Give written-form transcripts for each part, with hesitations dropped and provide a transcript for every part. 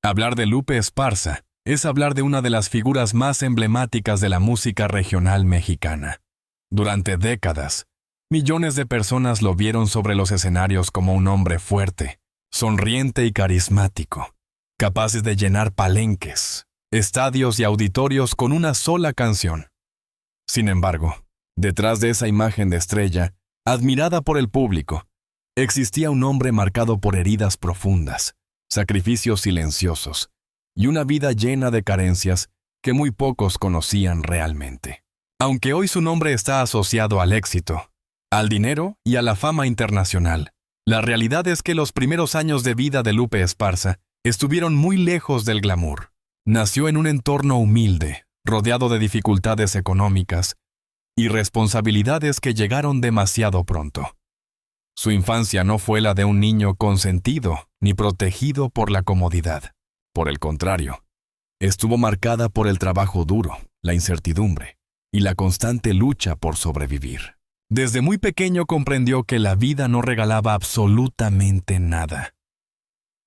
Hablar de Lupe Esparza es hablar de una de las figuras más emblemáticas de la música regional mexicana. Durante décadas, millones de personas lo vieron sobre los escenarios como un hombre fuerte, sonriente y carismático, capaces de llenar palenques, estadios y auditorios con una sola canción. Sin embargo, detrás de esa imagen de estrella, admirada por el público, existía un hombre marcado por heridas profundas, sacrificios silenciosos y una vida llena de carencias que muy pocos conocían realmente. Aunque hoy su nombre está asociado al éxito, al dinero y a la fama internacional, la realidad es que los primeros años de vida de Lupe Esparza estuvieron muy lejos del glamour. Nació en un entorno humilde, rodeado de dificultades económicas y responsabilidades que llegaron demasiado pronto. Su infancia no fue la de un niño consentido ni protegido por la comodidad. Por el contrario, estuvo marcada por el trabajo duro, la incertidumbre y la constante lucha por sobrevivir. Desde muy pequeño comprendió que la vida no regalaba absolutamente nada.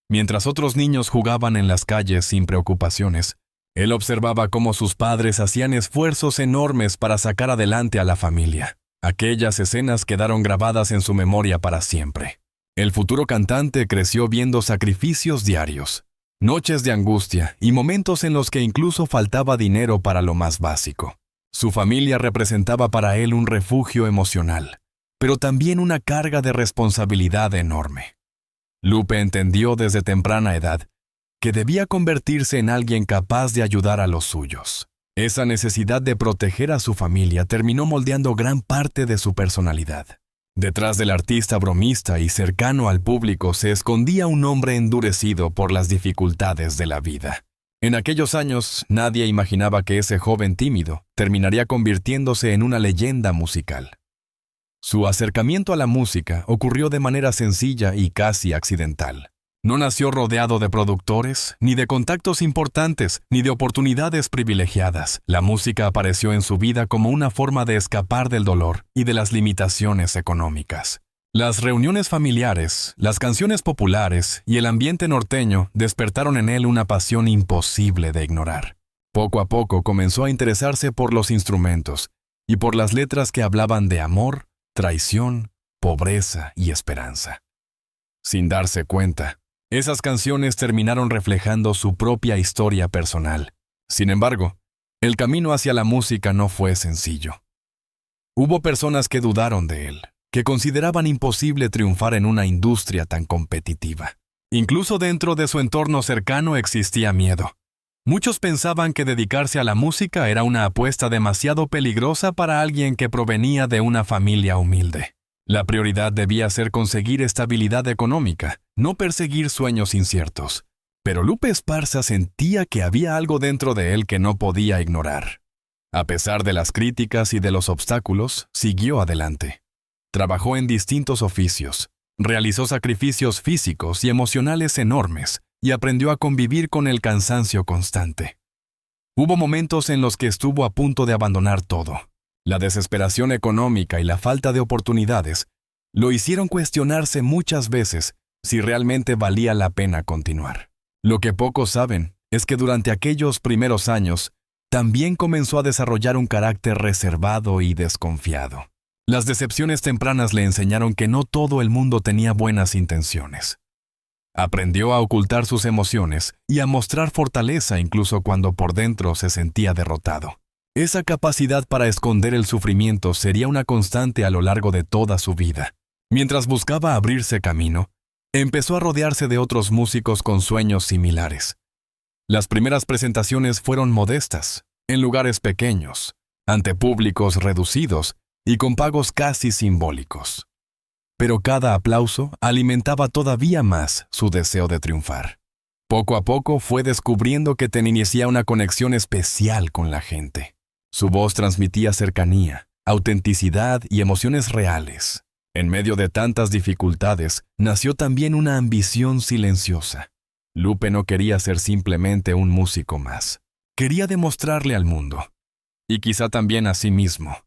Mientras otros niños jugaban en las calles sin preocupaciones, él observaba cómo sus padres hacían esfuerzos enormes para sacar adelante a la familia. Aquellas escenas quedaron grabadas en su memoria para siempre. El futuro cantante creció viendo sacrificios diarios, noches de angustia y momentos en los que incluso faltaba dinero para lo más básico. Su familia representaba para él un refugio emocional, pero también una carga de responsabilidad enorme. Lupe entendió desde temprana edad que debía convertirse en alguien capaz de ayudar a los suyos. Esa necesidad de proteger a su familia terminó moldeando gran parte de su personalidad. Detrás del artista bromista y cercano al público se escondía un hombre endurecido por las dificultades de la vida. En aquellos años, nadie imaginaba que ese joven tímido terminaría convirtiéndose en una leyenda musical. Su acercamiento a la música ocurrió de manera sencilla y casi accidental. No nació rodeado de productores, ni de contactos importantes, ni de oportunidades privilegiadas. La música apareció en su vida como una forma de escapar del dolor y de las limitaciones económicas. Las reuniones familiares, las canciones populares y el ambiente norteño despertaron en él una pasión imposible de ignorar. Poco a poco comenzó a interesarse por los instrumentos y por las letras que hablaban de amor, traición, pobreza y esperanza. Sin darse cuenta, esas canciones terminaron reflejando su propia historia personal. Sin embargo, el camino hacia la música no fue sencillo. Hubo personas que dudaron de él, que consideraban imposible triunfar en una industria tan competitiva. Incluso dentro de su entorno cercano existía miedo. Muchos pensaban que dedicarse a la música era una apuesta demasiado peligrosa para alguien que provenía de una familia humilde. La prioridad debía ser conseguir estabilidad económica, no perseguir sueños inciertos. Pero Lupe Esparza sentía que había algo dentro de él que no podía ignorar. A pesar de las críticas y de los obstáculos, siguió adelante. Trabajó en distintos oficios, realizó sacrificios físicos y emocionales enormes y aprendió a convivir con el cansancio constante. Hubo momentos en los que estuvo a punto de abandonar todo. La desesperación económica y la falta de oportunidades lo hicieron cuestionarse muchas veces si realmente valía la pena continuar. Lo que pocos saben es que durante aquellos primeros años también comenzó a desarrollar un carácter reservado y desconfiado. Las decepciones tempranas le enseñaron que no todo el mundo tenía buenas intenciones. Aprendió a ocultar sus emociones y a mostrar fortaleza incluso cuando por dentro se sentía derrotado. Esa capacidad para esconder el sufrimiento sería una constante a lo largo de toda su vida. Mientras buscaba abrirse camino, empezó a rodearse de otros músicos con sueños similares. Las primeras presentaciones fueron modestas, en lugares pequeños, ante públicos reducidos y con pagos casi simbólicos. Pero cada aplauso alimentaba todavía más su deseo de triunfar. Poco a poco fue descubriendo que tenía una conexión especial con la gente. Su voz transmitía cercanía, autenticidad y emociones reales. En medio de tantas dificultades, nació también una ambición silenciosa. Lupe no quería ser simplemente un músico más. Quería demostrarle al mundo, y quizá también a sí mismo,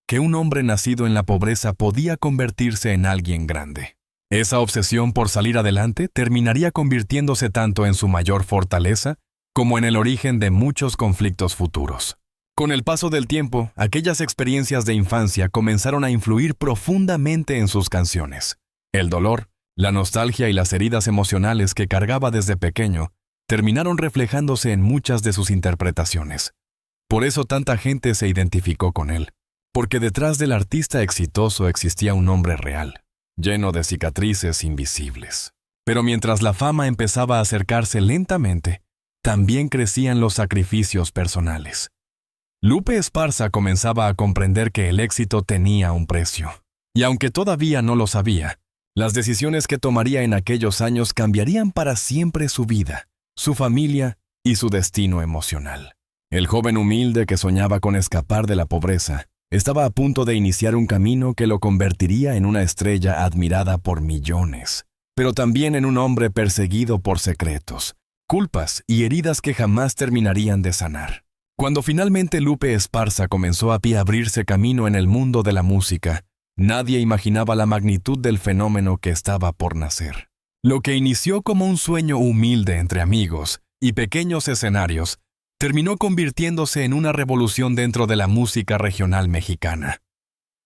que un hombre nacido en la pobreza podía convertirse en alguien grande. Esa obsesión por salir adelante terminaría convirtiéndose tanto en su mayor fortaleza como en el origen de muchos conflictos futuros. Con el paso del tiempo, aquellas experiencias de infancia comenzaron a influir profundamente en sus canciones. El dolor, la nostalgia y las heridas emocionales que cargaba desde pequeño terminaron reflejándose en muchas de sus interpretaciones. Por eso tanta gente se identificó con él, porque detrás del artista exitoso existía un hombre real, lleno de cicatrices invisibles. Pero mientras la fama empezaba a acercarse lentamente, también crecían los sacrificios personales. Lupe Esparza comenzaba a comprender que el éxito tenía un precio. Y aunque todavía no lo sabía, las decisiones que tomaría en aquellos años cambiarían para siempre su vida, su familia y su destino emocional. El joven humilde que soñaba con escapar de la pobreza estaba a punto de iniciar un camino que lo convertiría en una estrella admirada por millones, pero también en un hombre perseguido por secretos, culpas y heridas que jamás terminarían de sanar. Cuando finalmente Lupe Esparza comenzó a abrirse camino en el mundo de la música, nadie imaginaba la magnitud del fenómeno que estaba por nacer. Lo que inició como un sueño humilde entre amigos y pequeños escenarios, terminó convirtiéndose en una revolución dentro de la música regional mexicana.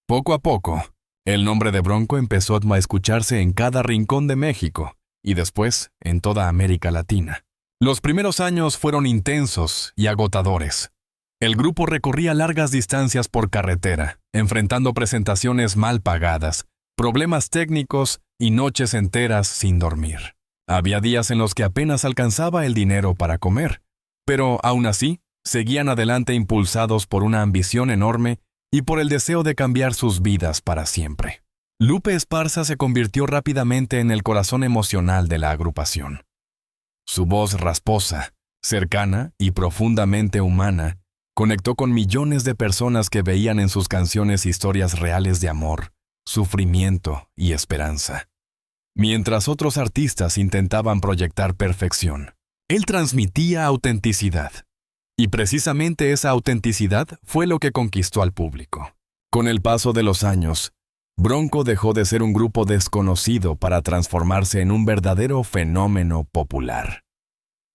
Poco a poco, el nombre de Bronco empezó a escucharse en cada rincón de México y después en toda América Latina. Los primeros años fueron intensos y agotadores. El grupo recorría largas distancias por carretera, enfrentando presentaciones mal pagadas, problemas técnicos y noches enteras sin dormir. Había días en los que apenas alcanzaba el dinero para comer, pero aún así, seguían adelante impulsados por una ambición enorme y por el deseo de cambiar sus vidas para siempre. Lupe Esparza se convirtió rápidamente en el corazón emocional de la agrupación. Su voz rasposa, cercana y profundamente humana, conectó con millones de personas que veían en sus canciones historias reales de amor, sufrimiento y esperanza. Mientras otros artistas intentaban proyectar perfección, él transmitía autenticidad. Y precisamente esa autenticidad fue lo que conquistó al público. Con el paso de los años, Bronco dejó de ser un grupo desconocido para transformarse en un verdadero fenómeno popular.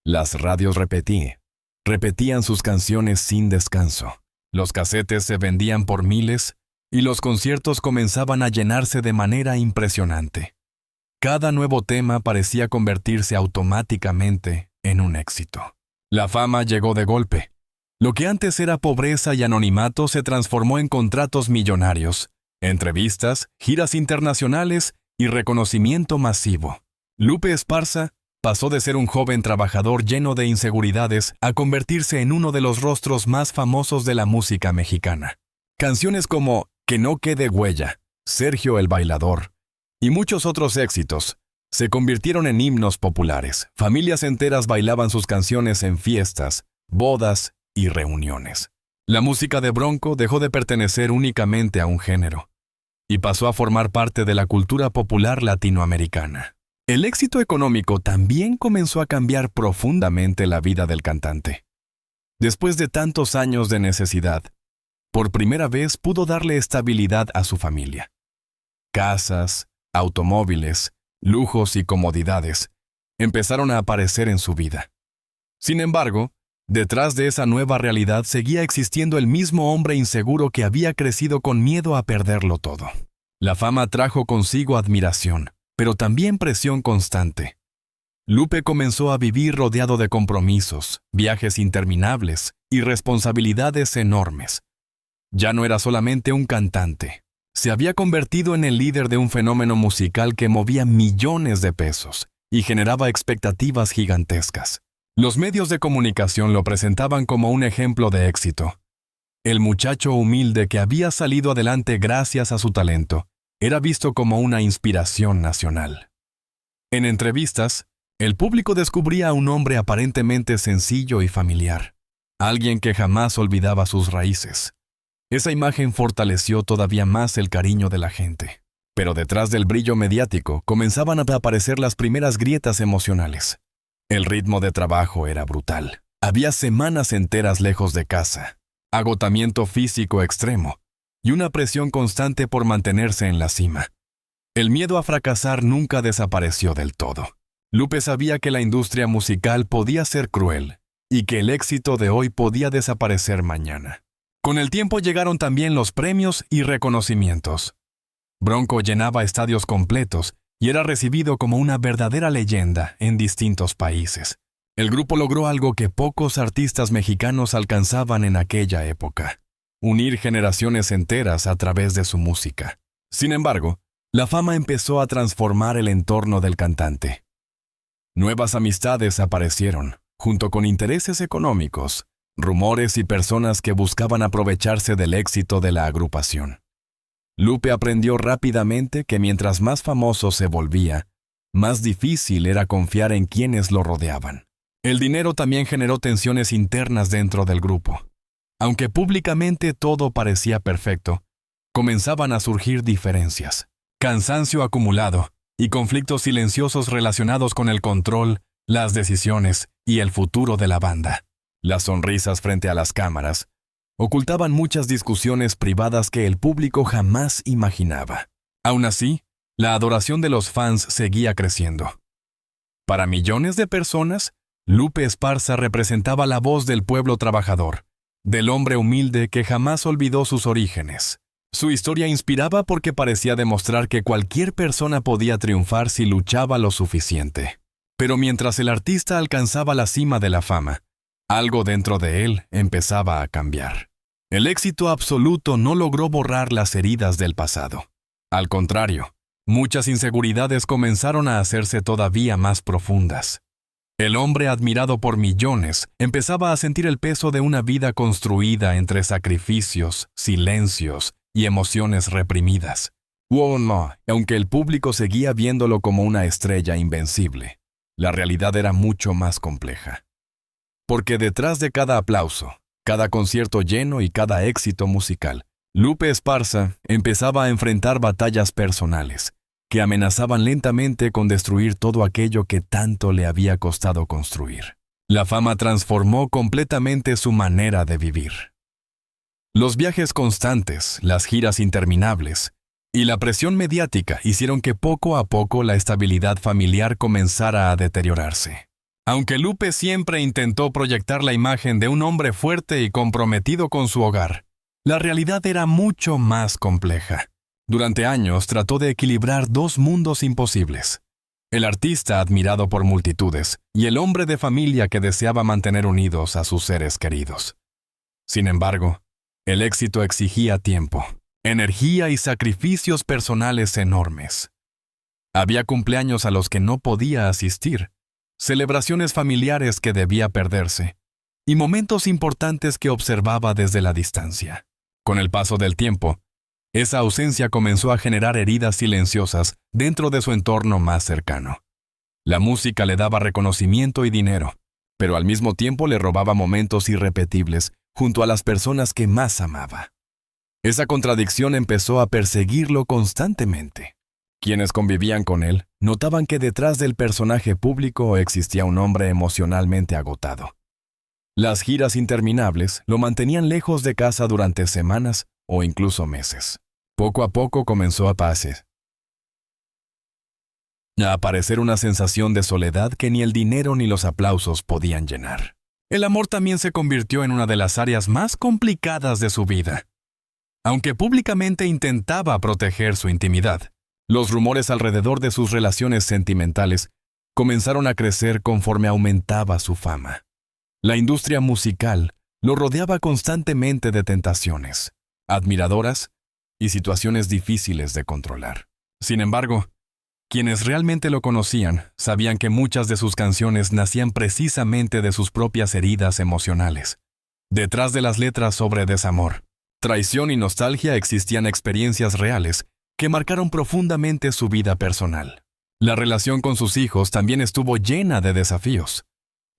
Las radios repetían sus canciones sin descanso. Los casetes se vendían por miles y los conciertos comenzaban a llenarse de manera impresionante. Cada nuevo tema parecía convertirse automáticamente en un éxito. La fama llegó de golpe. Lo que antes era pobreza y anonimato se transformó en contratos millonarios, entrevistas, giras internacionales y reconocimiento masivo. Lupe Esparza pasó de ser un joven trabajador lleno de inseguridades a convertirse en uno de los rostros más famosos de la música mexicana. Canciones como Que no quede huella, Sergio el Bailador y muchos otros éxitos se convirtieron en himnos populares. Familias enteras bailaban sus canciones en fiestas, bodas y reuniones. La música de Bronco dejó de pertenecer únicamente a un género y pasó a formar parte de la cultura popular latinoamericana. El éxito económico también comenzó a cambiar profundamente la vida del cantante. Después de tantos años de necesidad, por primera vez pudo darle estabilidad a su familia. Casas, automóviles, lujos y comodidades empezaron a aparecer en su vida. Sin embargo, detrás de esa nueva realidad seguía existiendo el mismo hombre inseguro que había crecido con miedo a perderlo todo. La fama trajo consigo admiración, pero también presión constante. Lupe comenzó a vivir rodeado de compromisos, viajes interminables y responsabilidades enormes. Ya no era solamente un cantante. Se había convertido en el líder de un fenómeno musical que movía millones de pesos y generaba expectativas gigantescas. Los medios de comunicación lo presentaban como un ejemplo de éxito. El muchacho humilde que había salido adelante gracias a su talento era visto como una inspiración nacional. En entrevistas, el público descubría a un hombre aparentemente sencillo y familiar, alguien que jamás olvidaba sus raíces. Esa imagen fortaleció todavía más el cariño de la gente. Pero detrás del brillo mediático comenzaban a aparecer las primeras grietas emocionales. El ritmo de trabajo era brutal. Había semanas enteras lejos de casa, agotamiento físico extremo y una presión constante por mantenerse en la cima. El miedo a fracasar nunca desapareció del todo. Lupe sabía que la industria musical podía ser cruel y que el éxito de hoy podía desaparecer mañana. Con el tiempo llegaron también los premios y reconocimientos. Bronco llenaba estadios completos y era recibido como una verdadera leyenda en distintos países. El grupo logró algo que pocos artistas mexicanos alcanzaban en aquella época: unir generaciones enteras a través de su música. Sin embargo, la fama empezó a transformar el entorno del cantante. Nuevas amistades aparecieron, junto con intereses económicos, rumores y personas que buscaban aprovecharse del éxito de la agrupación. Lupe aprendió rápidamente que mientras más famoso se volvía, más difícil era confiar en quienes lo rodeaban. El dinero también generó tensiones internas dentro del grupo. Aunque públicamente todo parecía perfecto, comenzaban a surgir diferencias, cansancio acumulado y conflictos silenciosos relacionados con el control, las decisiones y el futuro de la banda. Las sonrisas frente a las cámaras ocultaban muchas discusiones privadas que el público jamás imaginaba. Aún así, la adoración de los fans seguía creciendo. Para millones de personas, Lupe Esparza representaba la voz del pueblo trabajador, del hombre humilde que jamás olvidó sus orígenes. Su historia inspiraba porque parecía demostrar que cualquier persona podía triunfar si luchaba lo suficiente. Pero mientras el artista alcanzaba la cima de la fama, algo dentro de él empezaba a cambiar. El éxito absoluto no logró borrar las heridas del pasado. Al contrario, muchas inseguridades comenzaron a hacerse todavía más profundas. El hombre admirado por millones empezaba a sentir el peso de una vida construida entre sacrificios, silencios y emociones reprimidas. Aunque el público seguía viéndolo como una estrella invencible, la realidad era mucho más compleja. Porque detrás de cada aplauso, cada concierto lleno y cada éxito musical, Lupe Esparza empezaba a enfrentar batallas personales que amenazaban lentamente con destruir todo aquello que tanto le había costado construir. La fama transformó completamente su manera de vivir. Los viajes constantes, las giras interminables y la presión mediática hicieron que poco a poco la estabilidad familiar comenzara a deteriorarse. Aunque Lupe siempre intentó proyectar la imagen de un hombre fuerte y comprometido con su hogar, la realidad era mucho más compleja. Durante años trató de equilibrar dos mundos imposibles: el artista admirado por multitudes y el hombre de familia que deseaba mantener unidos a sus seres queridos. Sin embargo, el éxito exigía tiempo, energía y sacrificios personales enormes. Había cumpleaños a los que no podía asistir, celebraciones familiares que debía perderse, y momentos importantes que observaba desde la distancia. Con el paso del tiempo, esa ausencia comenzó a generar heridas silenciosas dentro de su entorno más cercano. La música le daba reconocimiento y dinero, pero al mismo tiempo le robaba momentos irrepetibles junto a las personas que más amaba. Esa contradicción empezó a perseguirlo constantemente. Quienes convivían con él notaban que detrás del personaje público existía un hombre emocionalmente agotado. Las giras interminables lo mantenían lejos de casa durante semanas o incluso meses. Poco a poco comenzó a aparecer una sensación de soledad que ni el dinero ni los aplausos podían llenar. El amor también se convirtió en una de las áreas más complicadas de su vida. Aunque públicamente intentaba proteger su intimidad, los rumores alrededor de sus relaciones sentimentales comenzaron a crecer conforme aumentaba su fama. La industria musical lo rodeaba constantemente de tentaciones, admiradoras y situaciones difíciles de controlar. Sin embargo, quienes realmente lo conocían sabían que muchas de sus canciones nacían precisamente de sus propias heridas emocionales. Detrás de las letras sobre desamor, traición y nostalgia existían experiencias reales que marcaron profundamente su vida personal. La relación con sus hijos también estuvo llena de desafíos.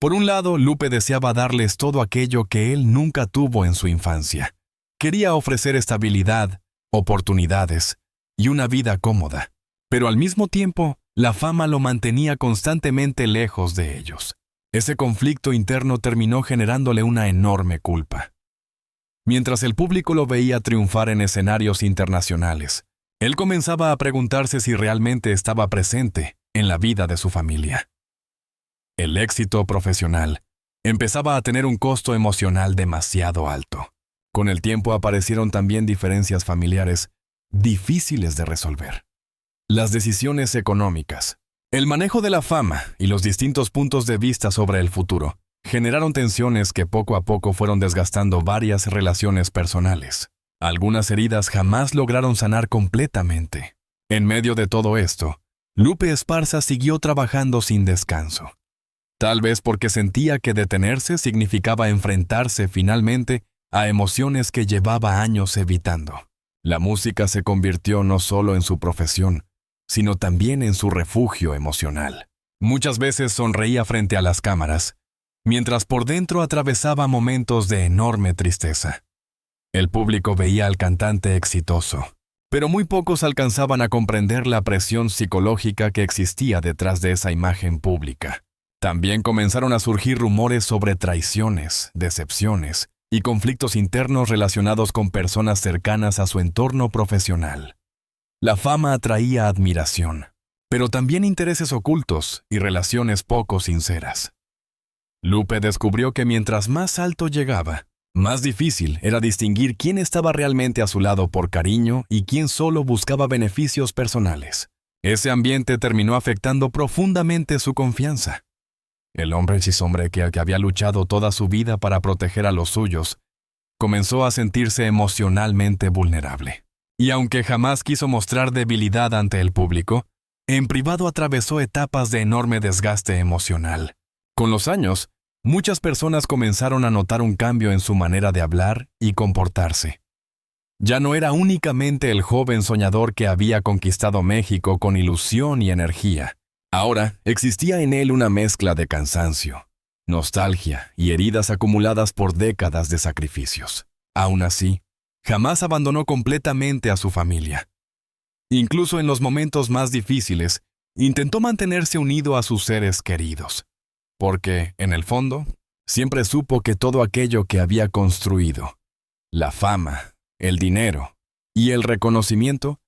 Por un lado, Lupe deseaba darles todo aquello que él nunca tuvo en su infancia. Quería ofrecer estabilidad, oportunidades y una vida cómoda. Pero al mismo tiempo, la fama lo mantenía constantemente lejos de ellos. Ese conflicto interno terminó generándole una enorme culpa. Mientras el público lo veía triunfar en escenarios internacionales, Él comenzaba a preguntarse si realmente estaba presente en la vida de su familia. El éxito profesional empezaba a tener un costo emocional demasiado alto. Con el tiempo aparecieron también diferencias familiares difíciles de resolver. Las decisiones económicas, el manejo de la fama y los distintos puntos de vista sobre el futuro generaron tensiones que poco a poco fueron desgastando varias relaciones personales. Algunas heridas jamás lograron sanar completamente. En medio de todo esto, Lupe Esparza siguió trabajando sin descanso. Tal vez porque sentía que detenerse significaba enfrentarse finalmente a emociones que llevaba años evitando. La música se convirtió no solo en su profesión, sino también en su refugio emocional. Muchas veces sonreía frente a las cámaras, mientras por dentro atravesaba momentos de enorme tristeza. El público veía al cantante exitoso, pero muy pocos alcanzaban a comprender la presión psicológica que existía detrás de esa imagen pública. También comenzaron a surgir rumores sobre traiciones, decepciones y conflictos internos relacionados con personas cercanas a su entorno profesional. La fama atraía admiración, pero también intereses ocultos y relaciones poco sinceras. Lupe descubrió que mientras más alto llegaba, más difícil era distinguir quién estaba realmente a su lado por cariño y quién solo buscaba beneficios personales. Ese ambiente terminó afectando profundamente su confianza. El hombre que había luchado toda su vida para proteger a los suyos, comenzó a sentirse emocionalmente vulnerable. Y aunque jamás quiso mostrar debilidad ante el público, en privado atravesó etapas de enorme desgaste emocional. Con los años, muchas personas comenzaron a notar un cambio en su manera de hablar y comportarse. Ya no era únicamente el joven soñador que había conquistado México con ilusión y energía. Ahora existía en él una mezcla de cansancio, nostalgia y heridas acumuladas por décadas de sacrificios. Aún así, jamás abandonó completamente a su familia. Incluso en los momentos más difíciles, intentó mantenerse unido a sus seres queridos, porque, en el fondo, siempre supo que todo aquello que había construido, la fama, el dinero y el reconocimiento,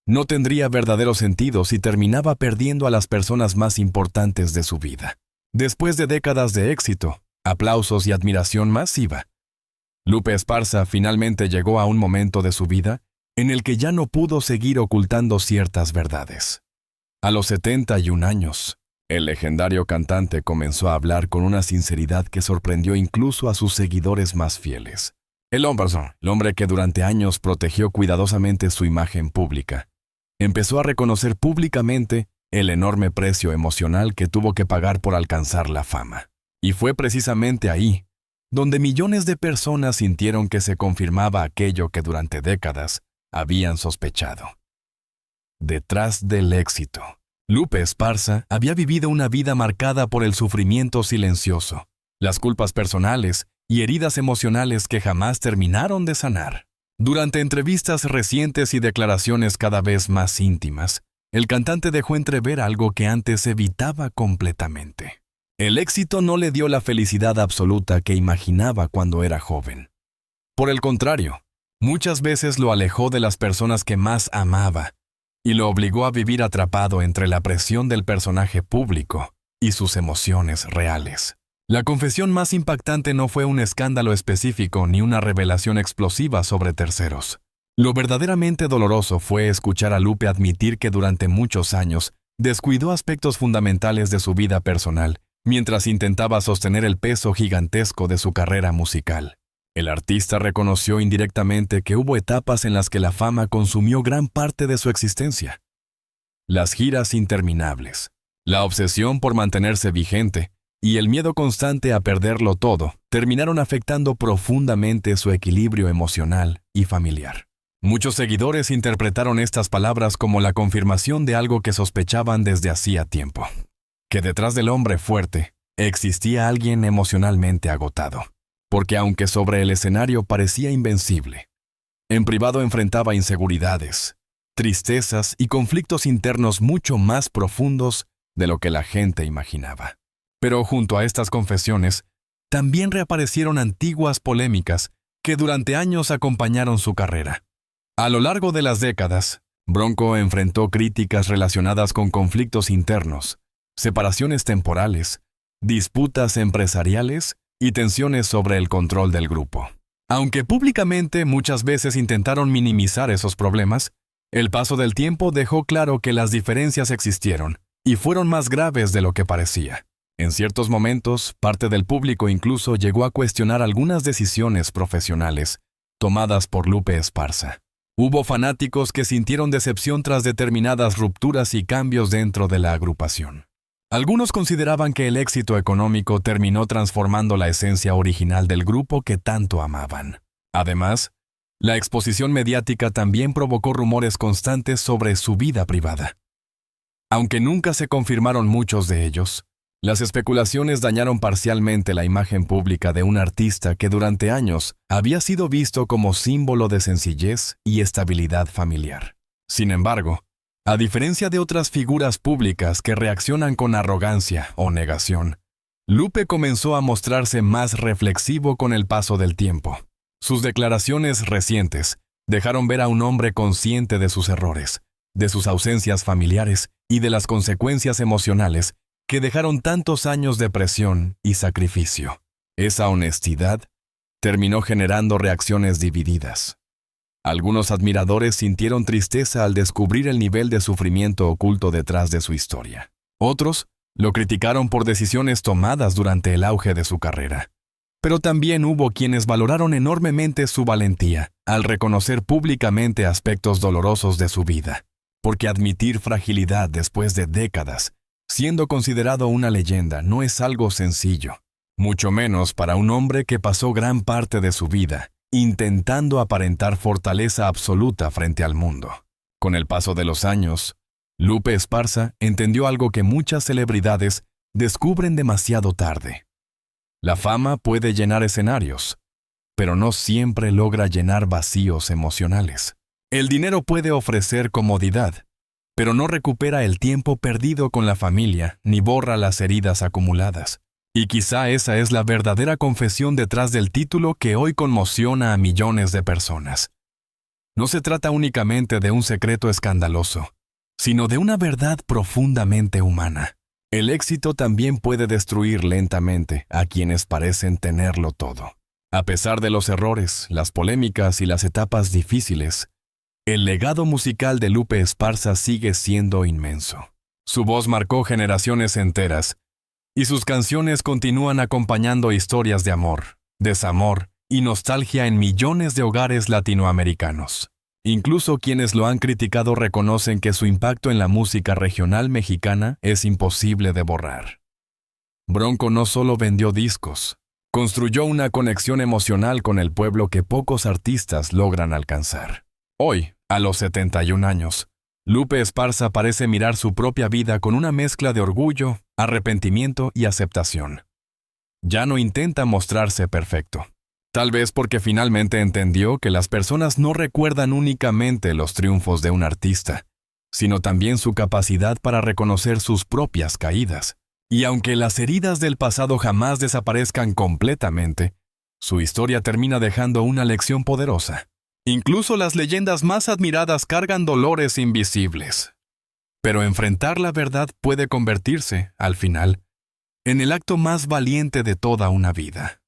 no tendría verdadero sentido si terminaba perdiendo a las personas más importantes de su vida. Después de décadas de éxito, aplausos y admiración masiva, Lupe Esparza finalmente llegó a un momento de su vida en el que ya no pudo seguir ocultando ciertas verdades. A los 71 años, el legendario cantante comenzó a hablar con una sinceridad que sorprendió incluso a sus seguidores más fieles. El hombre que durante años protegió cuidadosamente su imagen pública, empezó a reconocer públicamente el enorme precio emocional que tuvo que pagar por alcanzar la fama. Y fue precisamente ahí donde millones de personas sintieron que se confirmaba aquello que durante décadas habían sospechado. Detrás del éxito, Lupe Esparza había vivido una vida marcada por el sufrimiento silencioso, las culpas personales y heridas emocionales que jamás terminaron de sanar. Durante entrevistas recientes y declaraciones cada vez más íntimas, el cantante dejó entrever algo que antes evitaba completamente. El éxito no le dio la felicidad absoluta que imaginaba cuando era joven. Por el contrario, muchas veces lo alejó de las personas que más amaba y lo obligó a vivir atrapado entre la presión del personaje público y sus emociones reales. La confesión más impactante no fue un escándalo específico ni una revelación explosiva sobre terceros. Lo verdaderamente doloroso fue escuchar a Lupe admitir que durante muchos años descuidó aspectos fundamentales de su vida personal mientras intentaba sostener el peso gigantesco de su carrera musical. El artista reconoció indirectamente que hubo etapas en las que la fama consumió gran parte de su existencia. Las giras interminables, la obsesión por mantenerse vigente y el miedo constante a perderlo todo terminaron afectando profundamente su equilibrio emocional y familiar. Muchos seguidores interpretaron estas palabras como la confirmación de algo que sospechaban desde hacía tiempo, que detrás del hombre fuerte existía alguien emocionalmente agotado, porque aunque sobre el escenario parecía invencible, en privado enfrentaba inseguridades, tristezas y conflictos internos mucho más profundos de lo que la gente imaginaba. Pero junto a estas confesiones, también reaparecieron antiguas polémicas que durante años acompañaron su carrera. A lo largo de las décadas, Bronco enfrentó críticas relacionadas con conflictos internos, separaciones temporales, disputas empresariales y tensiones sobre el control del grupo. Aunque públicamente muchas veces intentaron minimizar esos problemas, el paso del tiempo dejó claro que las diferencias existieron y fueron más graves de lo que parecía. En ciertos momentos, parte del público incluso llegó a cuestionar algunas decisiones profesionales tomadas por Lupe Esparza. Hubo fanáticos que sintieron decepción tras determinadas rupturas y cambios dentro de la agrupación. Algunos consideraban que el éxito económico terminó transformando la esencia original del grupo que tanto amaban. Además, la exposición mediática también provocó rumores constantes sobre su vida privada. Aunque nunca se confirmaron muchos de ellos, las especulaciones dañaron parcialmente la imagen pública de un artista que durante años había sido visto como símbolo de sencillez y estabilidad familiar. Sin embargo, a diferencia de otras figuras públicas que reaccionan con arrogancia o negación, Lupe comenzó a mostrarse más reflexivo con el paso del tiempo. Sus declaraciones recientes dejaron ver a un hombre consciente de sus errores, de sus ausencias familiares y de las consecuencias emocionales que dejaron tantos años de presión y sacrificio. Esa honestidad terminó generando reacciones divididas. Algunos admiradores sintieron tristeza al descubrir el nivel de sufrimiento oculto detrás de su historia. Otros lo criticaron por decisiones tomadas durante el auge de su carrera. Pero también hubo quienes valoraron enormemente su valentía al reconocer públicamente aspectos dolorosos de su vida, porque admitir fragilidad después de décadas, siendo considerado una leyenda, no es algo sencillo, mucho menos para un hombre que pasó gran parte de su vida intentando aparentar fortaleza absoluta frente al mundo. Con el paso de los años, Lupe Esparza entendió algo que muchas celebridades descubren demasiado tarde. La fama puede llenar escenarios, pero no siempre logra llenar vacíos emocionales. El dinero puede ofrecer comodidad, pero no recupera el tiempo perdido con la familia ni borra las heridas acumuladas. Y quizá esa es la verdadera confesión detrás del título que hoy conmociona a millones de personas. No se trata únicamente de un secreto escandaloso, sino de una verdad profundamente humana. El éxito también puede destruir lentamente a quienes parecen tenerlo todo. A pesar de los errores, las polémicas y las etapas difíciles, el legado musical de Lupe Esparza sigue siendo inmenso. Su voz marcó generaciones enteras, y sus canciones continúan acompañando historias de amor, desamor y nostalgia en millones de hogares latinoamericanos. Incluso quienes lo han criticado reconocen que su impacto en la música regional mexicana es imposible de borrar. Bronco no solo vendió discos, construyó una conexión emocional con el pueblo que pocos artistas logran alcanzar. Hoy, a los 71 años, Lupe Esparza parece mirar su propia vida con una mezcla de orgullo, arrepentimiento y aceptación. Ya no intenta mostrarse perfecto. Tal vez porque finalmente entendió que las personas no recuerdan únicamente los triunfos de un artista, sino también su capacidad para reconocer sus propias caídas. Y aunque las heridas del pasado jamás desaparezcan completamente, su historia termina dejando una lección poderosa. Incluso las leyendas más admiradas cargan dolores invisibles. Pero enfrentar la verdad puede convertirse, al final, en el acto más valiente de toda una vida.